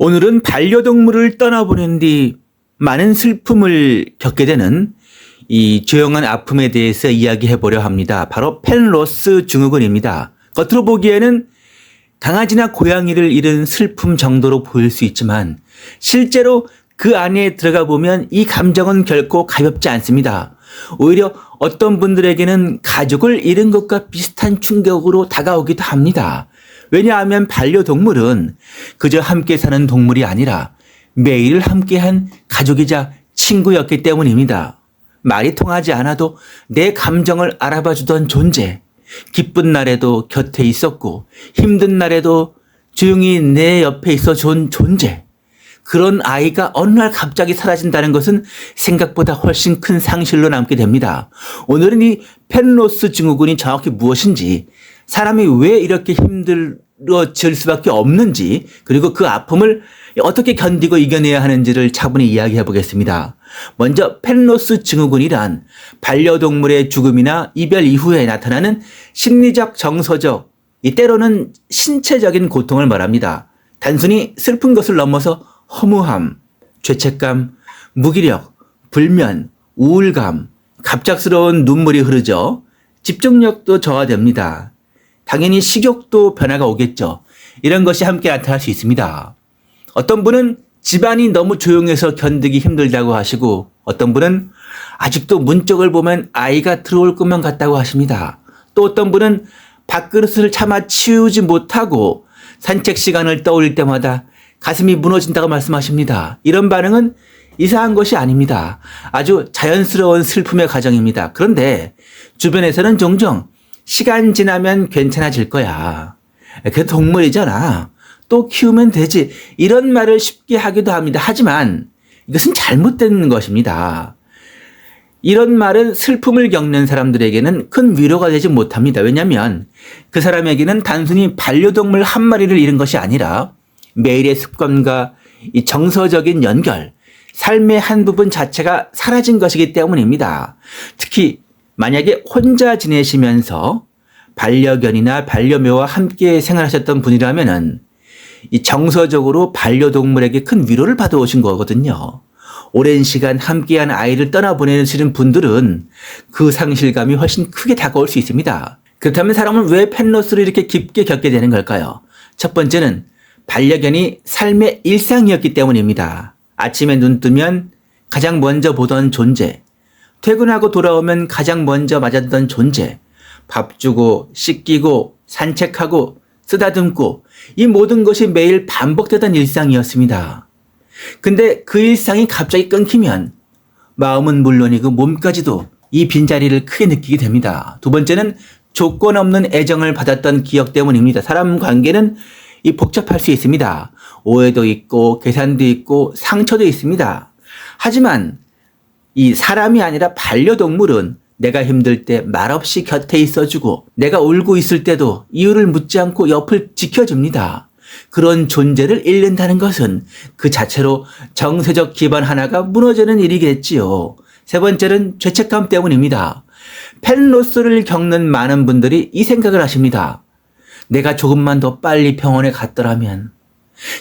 오늘은 반려동물을 떠나보낸 뒤 많은 슬픔을 겪게 되는 이 조용한 아픔에 대해서 이야기해 보려 합니다. 바로 펜로스 증후군입니다. 겉으로 보기에는 강아지나 고양이를 잃은 슬픔 정도로 보일 수 있지만 실제로 그 안에 들어가 보면 이 감정은 결코 가볍지 않습니다. 오히려 어떤 분들에게는 가족을 잃은 것과 비슷한 충격으로 다가오기도 합니다. 왜냐하면 반려동물은 그저 함께 사는 동물이 아니라 매일 함께한 가족이자 친구였기 때문입니다. 말이 통하지 않아도 내 감정을 알아봐 주던 존재, 기쁜 날에도 곁에 있었고 힘든 날에도 조용히 내 옆에 있어 준 존재, 그런 아이가 어느 날 갑자기 사라진다는 것은 생각보다 훨씬 큰 상실로 남게 됩니다. 오늘은 이 펜로스 증후군이 정확히 무엇인지, 사람이 왜 이렇게 힘들어질 수밖에 없는지, 그리고 그 아픔을 어떻게 견디고 이겨내야 하는지를 차분히 이야기해 보겠습니다. 먼저 펜로스 증후군이란 반려동물의 죽음이나 이별 이후에 나타나는 심리적, 정서적, 때로는 신체적인 고통을 말합니다. 단순히 슬픈 것을 넘어서 허무함, 죄책감, 무기력, 불면, 우울감, 갑작스러운 눈물이 흐르죠. 집중력도 저하됩니다. 당연히 식욕도 변화가 오겠죠. 이런 것이 함께 나타날 수 있습니다. 어떤 분은 집안이 너무 조용해서 견디기 힘들다고 하시고, 어떤 분은 아직도 문 쪽을 보면 아이가 들어올 것만 같다고 하십니다. 또 어떤 분은 밥그릇을 차마 치우지 못하고 산책 시간을 떠올릴 때마다 가슴이 무너진다고 말씀하십니다. 이런 반응은 이상한 것이 아닙니다. 아주 자연스러운 슬픔의 과정입니다. 그런데 주변에서는 종종 시간 지나면 괜찮아질 거야, 그 동물이잖아, 또 키우면 되지, 이런 말을 쉽게 하기도 합니다. 하지만 이것은 잘못된 것입니다. 이런 말은 슬픔을 겪는 사람들에게는 큰 위로가 되지 못합니다. 왜냐하면 그 사람에게는 단순히 반려동물 한 마리를 잃은 것이 아니라 매일의 습관과 이 정서적인 연결, 삶의 한 부분 자체가 사라진 것이기 때문입니다. 특히 만약에 혼자 지내시면서 반려견이나 반려묘와 함께 생활하셨던 분이라면은 이 정서적으로 반려동물에게 큰 위로를 받아오신 거거든요. 오랜 시간 함께한 아이를 떠나보내시는 분들은 그 상실감이 훨씬 크게 다가올 수 있습니다. 그렇다면 사람은 왜 펜로스를 이렇게 깊게 겪게 되는 걸까요? 첫 번째는 반려견이 삶의 일상이었기 때문입니다. 아침에 눈 뜨면 가장 먼저 보던 존재, 퇴근하고 돌아오면 가장 먼저 맞았던 존재, 밥 주고 씻기고 산책하고 쓰다듬고, 이 모든 것이 매일 반복되던 일상이었습니다. 근데 그 일상이 갑자기 끊기면 마음은 물론이고 몸까지도 이 빈자리를 크게 느끼게 됩니다. 두 번째는 조건 없는 애정을 받았던 기억 때문입니다. 사람 관계는 복잡할 수 있습니다. 오해도 있고 계산도 있고 상처도 있습니다. 하지만 이 사람이 아니라 반려동물은 내가 힘들 때 말없이 곁에 있어주고, 내가 울고 있을 때도 이유를 묻지 않고 옆을 지켜줍니다. 그런 존재를 잃는다는 것은 그 자체로 정서적 기반 하나가 무너지는 일이겠지요. 세 번째는 죄책감 때문입니다. 펜로스를 겪는 많은 분들이 이 생각을 하십니다. 내가 조금만 더 빨리 병원에 갔더라면,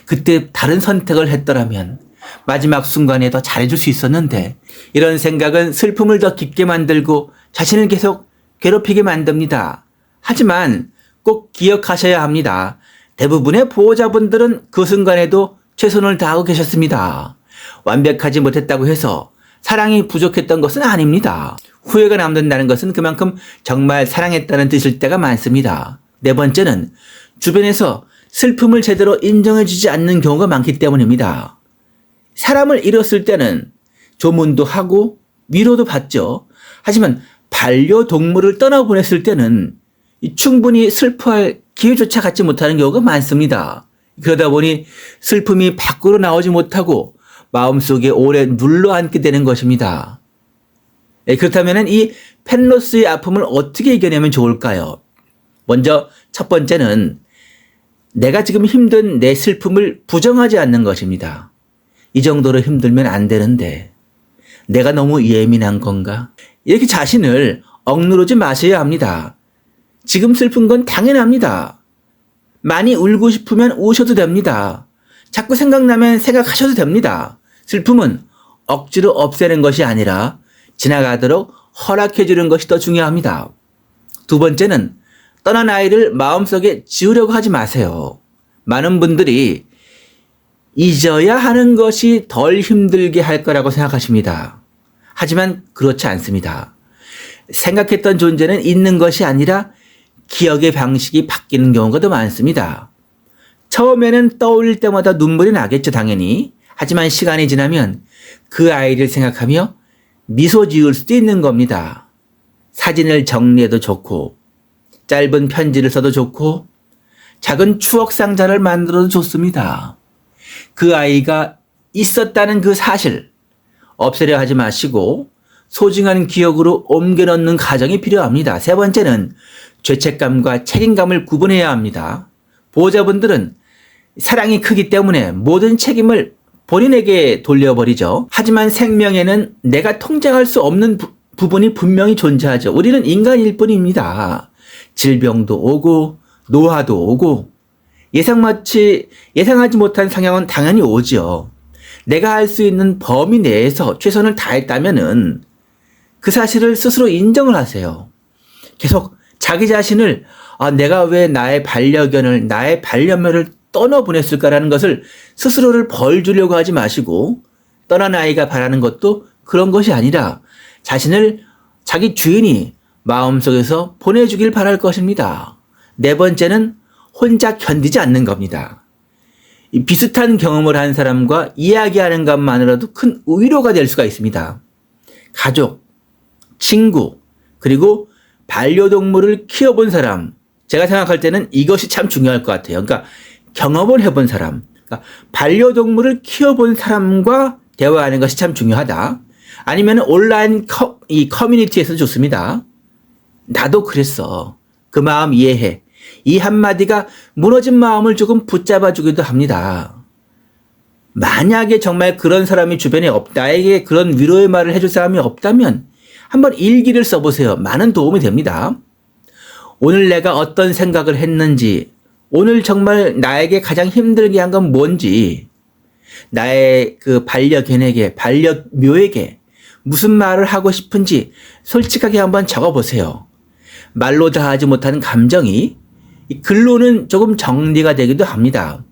그때 다른 선택을 했더라면, 마지막 순간에 더 잘해줄 수 있었는데, 이런 생각은 슬픔을 더 깊게 만들고 자신을 계속 괴롭히게 만듭니다. 하지만 꼭 기억하셔야 합니다. 대부분의 보호자분들은 그 순간에도 최선을 다하고 계셨습니다. 완벽하지 못했다고 해서 사랑이 부족했던 것은 아닙니다. 후회가 남는다는 것은 그만큼 정말 사랑했다는 뜻일 때가 많습니다. 네 번째는 주변에서 슬픔을 제대로 인정해주지 않는 경우가 많기 때문입니다. 사람을 잃었을 때는 조문도 하고 위로도 받죠. 하지만 반려동물을 떠나보냈을 때는 충분히 슬퍼할 기회조차 갖지 못하는 경우가 많습니다. 그러다 보니 슬픔이 밖으로 나오지 못하고 마음속에 오래 눌러앉게 되는 것입니다. 그렇다면 이 펜로스의 아픔을 어떻게 이겨내면 좋을까요? 먼저 첫 번째는 내가 지금 힘든 내 슬픔을 부정하지 않는 것입니다. 이 정도로 힘들면 안 되는데 내가 너무 예민한 건가? 이렇게 자신을 억누르지 마셔야 합니다. 지금 슬픈 건 당연합니다. 많이 울고 싶으면 우셔도 됩니다. 자꾸 생각나면 생각하셔도 됩니다. 슬픔은 억지로 없애는 것이 아니라 지나가도록 허락해 주는 것이 더 중요합니다. 두 번째는 떠난 아이를 마음속에 지우려고 하지 마세요. 많은 분들이 잊어야 하는 것이 덜 힘들게 할 거라고 생각하십니다. 하지만 그렇지 않습니다. 생각했던 존재는 있는 것이 아니라 기억의 방식이 바뀌는 경우가 더 많습니다. 처음에는 떠올릴 때마다 눈물이 나겠죠, 당연히. 하지만 시간이 지나면 그 아이를 생각하며 미소 지을 수도 있는 겁니다. 사진을 정리해도 좋고, 짧은 편지를 써도 좋고, 작은 추억 상자를 만들어도 좋습니다. 그 아이가 있었다는 그 사실, 없애려 하지 마시고 소중한 기억으로 옮겨 넣는 과정이 필요합니다. 세 번째는 죄책감과 책임감을 구분해야 합니다. 보호자분들은 사랑이 크기 때문에 모든 책임을 본인에게 돌려버리죠. 하지만 생명에는 내가 통제할 수 없는 부분이 분명히 존재하죠. 우리는 인간일 뿐입니다. 질병도 오고 노화도 오고 예상하지 못한 상황은 당연히 오죠. 내가 할 수 있는 범위 내에서 최선을 다했다면은 그 사실을 스스로 인정을 하세요. 계속 자기 자신을 내가 왜 나의 반려견을, 나의 반려묘를 떠나보냈을까라는 것을 스스로를 벌 주려고 하지 마시고, 떠난 아이가 바라는 것도 그런 것이 아니라 자신을 자기 주인이 마음속에서 보내주길 바랄 것입니다. 네 번째는 혼자 견디지 않는 겁니다. 이 비슷한 경험을 한 사람과 이야기하는 것만으로도 큰 위로가 될 수가 있습니다. 가족, 친구, 그리고 반려동물을 키워본 사람, 제가 생각할 때는 이것이 참 중요할 것 같아요. 그러니까 경험을 해본 사람, 그러니까 반려동물을 키워본 사람과 대화하는 것이 참 중요하다. 아니면 온라인 이 커뮤니티에서 좋습니다. 나도 그랬어. 그 마음 이해해. 이 한마디가 무너진 마음을 조금 붙잡아 주기도 합니다. 만약에 정말 그런 사람이 주변에 나에게 그런 위로의 말을 해줄 사람이 없다면 한번 일기를 써보세요. 많은 도움이 됩니다. 오늘 내가 어떤 생각을 했는지, 오늘 정말 나에게 가장 힘들게 한 건 뭔지, 나의 그 반려견에게, 반려묘에게 무슨 말을 하고 싶은지 솔직하게 한번 적어보세요. 말로 다 하지 못하는 감정이 글로는 조금 정리가 되기도 합니다.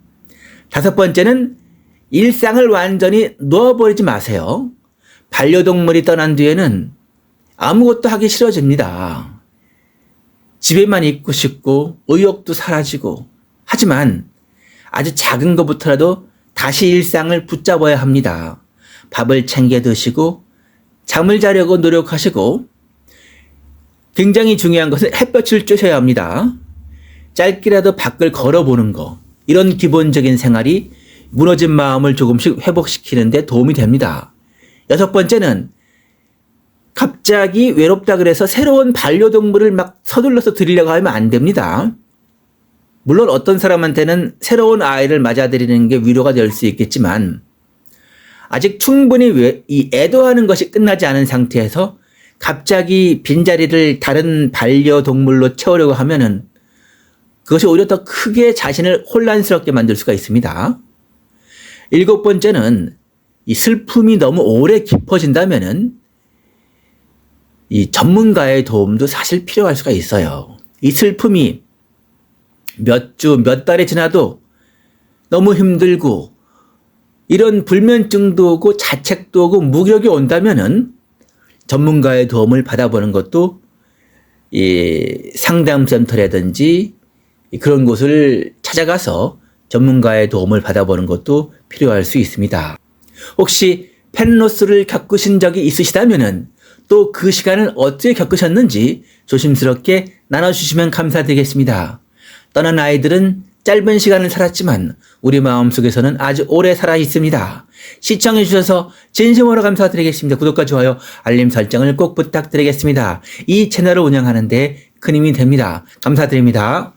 다섯 번째는 일상을 완전히 놓아버리지 마세요. 반려동물이 떠난 뒤에는 아무것도 하기 싫어집니다. 집에만 있고 싶고 의욕도 사라지고, 하지만 아주 작은 것부터라도 다시 일상을 붙잡아야 합니다. 밥을 챙겨 드시고 잠을 자려고 노력하시고, 굉장히 중요한 것은 햇볕을 쬐셔야 합니다. 짧게라도 밖을 걸어보는 거, 이런 기본적인 생활이 무너진 마음을 조금씩 회복시키는 데 도움이 됩니다. 여섯 번째는 갑자기 외롭다 그래서 새로운 반려동물을 막 서둘러서 드리려고 하면 안 됩니다. 물론 어떤 사람한테는 새로운 아이를 맞아들이는 게 위로가 될 수 있겠지만, 아직 충분히 애도하는 것이 끝나지 않은 상태에서 갑자기 빈자리를 다른 반려동물로 채우려고 하면은 그것이 오히려 더 크게 자신을 혼란스럽게 만들 수가 있습니다. 일곱 번째는 이 슬픔이 너무 오래 깊어진다면은 이 전문가의 도움도 사실 필요할 수가 있어요. 이 슬픔이 몇 주, 몇 달이 지나도 너무 힘들고 이런 불면증도 오고 자책도 오고 무기력이 온다면은 전문가의 도움을 받아보는 것도 이 상담센터라든지 그런 곳을 찾아가서 전문가의 도움을 받아보는 것도 필요할 수 있습니다. 혹시 펜로스를 겪으신 적이 있으시다면은 또 그 시간을 어떻게 겪으셨는지 조심스럽게 나눠주시면 감사드리겠습니다. 떠난 아이들은 짧은 시간을 살았지만 우리 마음속에서는 아주 오래 살아 있습니다. 시청해주셔서 진심으로 감사드리겠습니다. 구독과 좋아요, 알림 설정을 꼭 부탁드리겠습니다. 이 채널을 운영하는 데 큰 힘이 됩니다. 감사드립니다.